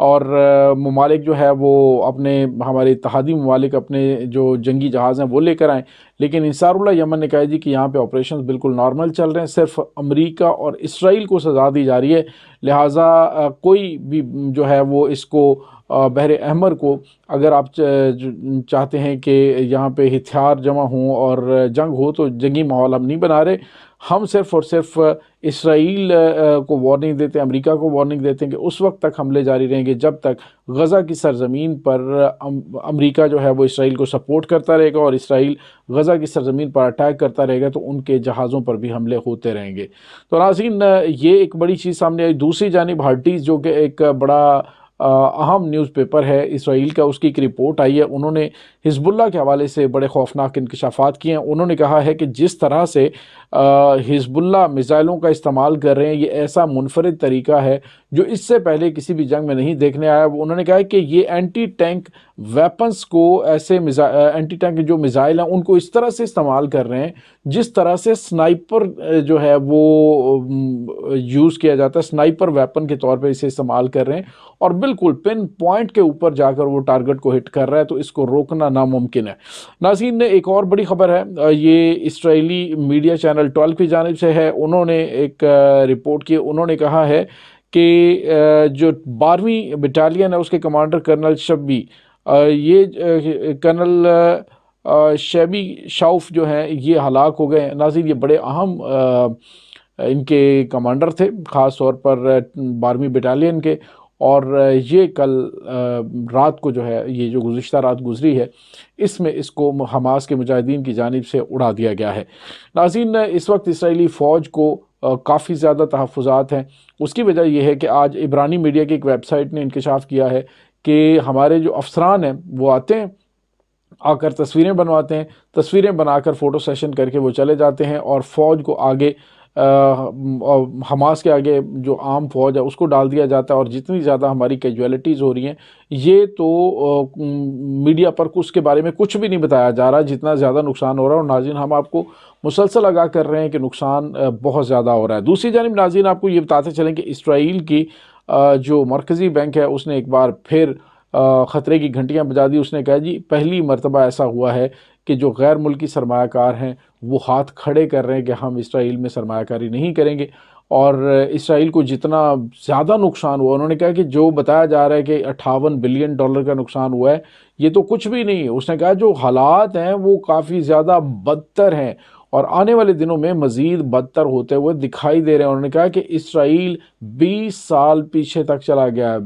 اور ممالک جو ہے وہ اپنے ہمارے اتحادی ممالک اپنے جو جنگی جہاز ہیں وہ لے کر آئیں، لیکن انصار اللہ یمن نے کہا جی کہ یہاں پہ آپریشنز بالکل نارمل چل رہے ہیں، صرف امریکہ اور اسرائیل کو سزا دی جا رہی ہے، لہٰذا کوئی بھی جو ہے وہ اس کو بحر احمر کو اگر آپ چاہتے ہیں کہ یہاں پہ ہتھیار جمع ہوں اور جنگ ہو تو جنگی ماحول ہم نہیں بنا رہے، ہم صرف اور صرف اسرائیل کو وارننگ دیتے ہیں، امریکہ کو وارننگ دیتے ہیں کہ اس وقت تک حملے جاری رہیں گے جب تک غزہ کی سرزمین پر امریکہ جو ہے وہ اسرائیل کو سپورٹ کرتا رہے گا اور اسرائیل غزہ کی سرزمین پر اٹیک کرتا رہے گا تو ان کے جہازوں پر بھی حملے ہوتے رہیں گے۔ تو ناظرین یہ ایک بڑی چیز سامنے آئی۔ دوسری جانب ہارٹیز جو کہ ایک بڑا اہم نیوز پیپر ہے اسرائیل کا، اس کی ایک رپورٹ آئی ہے، انہوں نے حزب اللہ کے حوالے سے بڑے خوفناک انکشافات کیے ہیں۔ انہوں نے کہا ہے کہ جس طرح سے حزب اللہ میزائلوں کا استعمال کر رہے ہیں یہ ایسا منفرد طریقہ ہے جو اس سے پہلے کسی بھی جنگ میں نہیں دیکھنے آیا۔ انہوں نے کہا ہے کہ یہ اینٹی ٹینک ویپنز کو ایسے اینٹی ٹینک جو میزائل ہیں ان کو اس طرح سے استعمال کر رہے ہیں جس طرح سے سنائپر جو ہے وہ یوز کیا جاتا ہے، سنائپر ویپن کے طور پہ اسے استعمال کر رہے ہیں اور بالکل پن پوائنٹ کے اوپر جا کر وہ ٹارگٹ کو ہٹ کر رہا ہے، تو اس کو روکنا ناممکن ہے۔ ناظرین ایک اور بڑی خبر ہے، یہ اسرائیلی میڈیا چینل 12 کی جانب سے ہے، انہوں نے ایک رپورٹ کی، انہوں نے کہا ہے کہ جو 12ویں بٹالین ہے اس کے کمانڈر کرنل شبی، یہ کرنل شیبی شاؤف جو ہیں یہ ہلاک ہو گئے ہیں۔ ناظرین یہ بڑے اہم ان کے کمانڈر تھے، خاص طور پر 12ویں بٹالین کے، اور یہ کل رات کو جو ہے یہ جو گزشتہ رات گزری ہے اس میں اس کو حماس کے مجاہدین کی جانب سے اڑا دیا گیا ہے۔ ناظرین اس وقت اسرائیلی فوج کو کافی زیادہ تحفظات ہیں، اس کی وجہ یہ ہے کہ آج عبرانی میڈیا کی ایک ویب سائٹ نے انکشاف کیا ہے کہ ہمارے جو افسران ہیں وہ آتے ہیں، آ کر تصویریں بنواتے ہیں، تصویریں بنا کر فوٹو سیشن کر کے وہ چلے جاتے ہیں اور فوج کو آگے حماس کے آگے جو عام فوج ہے اس کو ڈال دیا جاتا ہے، اور جتنی زیادہ ہماری کیجویلٹیز ہو رہی ہیں یہ تو میڈیا پر اس کے بارے میں کچھ بھی نہیں بتایا جا رہا جتنا زیادہ نقصان ہو رہا ہے، اور ناظرین ہم آپ کو مسلسل آگاہ کر رہے ہیں کہ نقصان بہت زیادہ ہو رہا ہے۔ دوسری جانب ناظرین آپ کو یہ بتاتے چلیں کہ اسرائیل کی جو مرکزی بینک ہے اس نے ایک بار پھر خطرے کی گھنٹیاں بجا دی۔ اس نے کہا جی پہلی مرتبہ ایسا ہوا ہے کہ جو غیر ملکی سرمایہ کار ہیں وہ ہاتھ کھڑے کر رہے ہیں کہ ہم اسرائیل میں سرمایہ کاری نہیں کریں گے، اور اسرائیل کو جتنا زیادہ نقصان ہوا، انہوں نے کہا کہ جو بتایا جا رہا ہے کہ $58 بلین کا نقصان ہوا ہے یہ تو کچھ بھی نہیں ہے۔ اس نے کہا جو حالات ہیں وہ کافی زیادہ بدتر ہیں اور آنے والے دنوں میں مزید بدتر ہوتے ہوئے دکھائی دے رہے ہیں۔ انہوں نے کہا کہ اسرائیل 20 سال پیچھے تک چلا گیا ہے،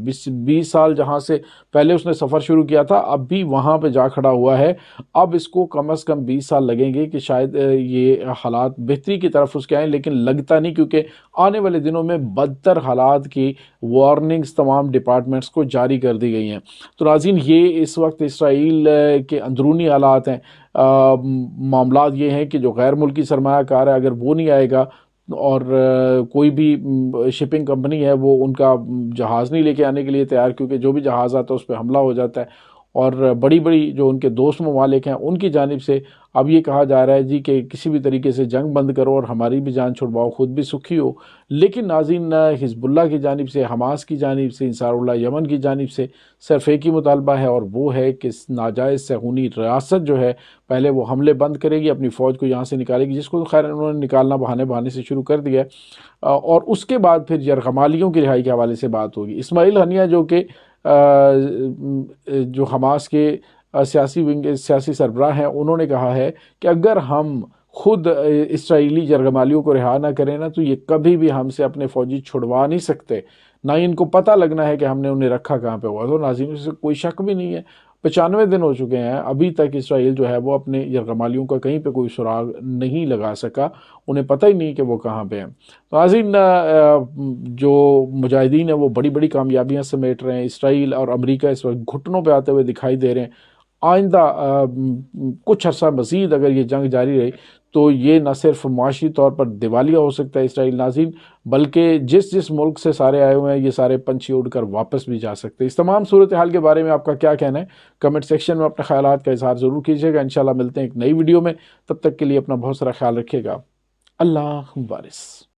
20 سال جہاں سے پہلے اس نے سفر شروع کیا تھا اب بھی وہاں پہ جا کھڑا ہوا ہے، اب اس کو کم از کم 20 سال لگیں گے کہ شاید یہ حالات بہتری کی طرف اس کے آئیں، لیکن لگتا نہیں، کیونکہ آنے والے دنوں میں بدتر حالات کی وارننگز تمام ڈپارٹمنٹس کو جاری کر دی گئی ہیں۔ تو ناظرین یہ اس وقت اسرائیل کے اندرونی حالات ہیں۔ معاملات یہ ہیں کہ جو غیر ملکی سرمایہ کار ہے اگر وہ نہیں آئے گا اور کوئی بھی شپنگ کمپنی ہے وہ ان کا جہاز نہیں لے کے آنے کے لیے تیار، کیونکہ جو بھی جہاز آتا ہے اس پہ حملہ ہو جاتا ہے، اور بڑی بڑی جو ان کے دوست ممالک ہیں ان کی جانب سے اب یہ کہا جا رہا ہے جی کہ کسی بھی طریقے سے جنگ بند کرو اور ہماری بھی جان چھڑواؤ، خود بھی سکھی ہو۔ لیکن ناظرین حزب اللہ کی جانب سے، حماس کی جانب سے، انصار اللہ یمن کی جانب سے صرف ایک ہی مطالبہ ہے، اور وہ ہے کہ ناجائز صہیونی ریاست جو ہے پہلے وہ حملے بند کرے گی، اپنی فوج کو یہاں سے نکالے گی، جس کو خیر انہوں نے نکالنا بہانے سے شروع کر دیا ہے، اور اس کے بعد پھر یرغمالیوں کی رہائی کے حوالے سے بات ہوگی۔ اسماعیل ہنیہ جو کہ جو حماس کے سیاسی سربراہ ہیں انہوں نے کہا ہے کہ اگر ہم خود اسرائیلی یرغمالیوں کو رہا نہ کریں نا تو یہ کبھی بھی ہم سے اپنے فوجی چھڑوا نہیں سکتے، نہ ہی ان کو پتہ لگنا ہے کہ ہم نے انہیں رکھا کہاں پہ ہوا۔ تو ناظرین سے کوئی شک بھی نہیں ہے، 95 دن ہو چکے ہیں ابھی تک اسرائیل جو ہے وہ اپنے یرغمالیوں کا کہیں پہ کوئی سراغ نہیں لگا سکا، انہیں پتہ ہی نہیں کہ وہ کہاں پہ ہیں۔ ناظرین جو مجاہدین ہیں وہ بڑی بڑی کامیابیاں سمیٹ رہے ہیں، اسرائیل اور امریکہ اس وقت گھٹنوں پہ آتے ہوئے دکھائی دے رہے ہیں۔ آئندہ کچھ عرصہ مزید اگر یہ جنگ جاری رہی تو یہ نہ صرف معاشی طور پر دیوالیہ ہو سکتا ہے اسرائیل ناظرین، بلکہ جس ملک سے سارے آئے ہوئے ہیں یہ سارے پنچھی اڑ کر واپس بھی جا سکتے ہیں۔ اس تمام صورتحال کے بارے میں آپ کا کیا کہنا ہے؟ کمنٹ سیکشن میں اپنے خیالات کا اظہار ضرور کیجیے گا۔ انشاءاللہ ملتے ہیں ایک نئی ویڈیو میں، تب تک کے لیے اپنا بہت سارا خیال رکھیے گا۔ اللہ حافظ۔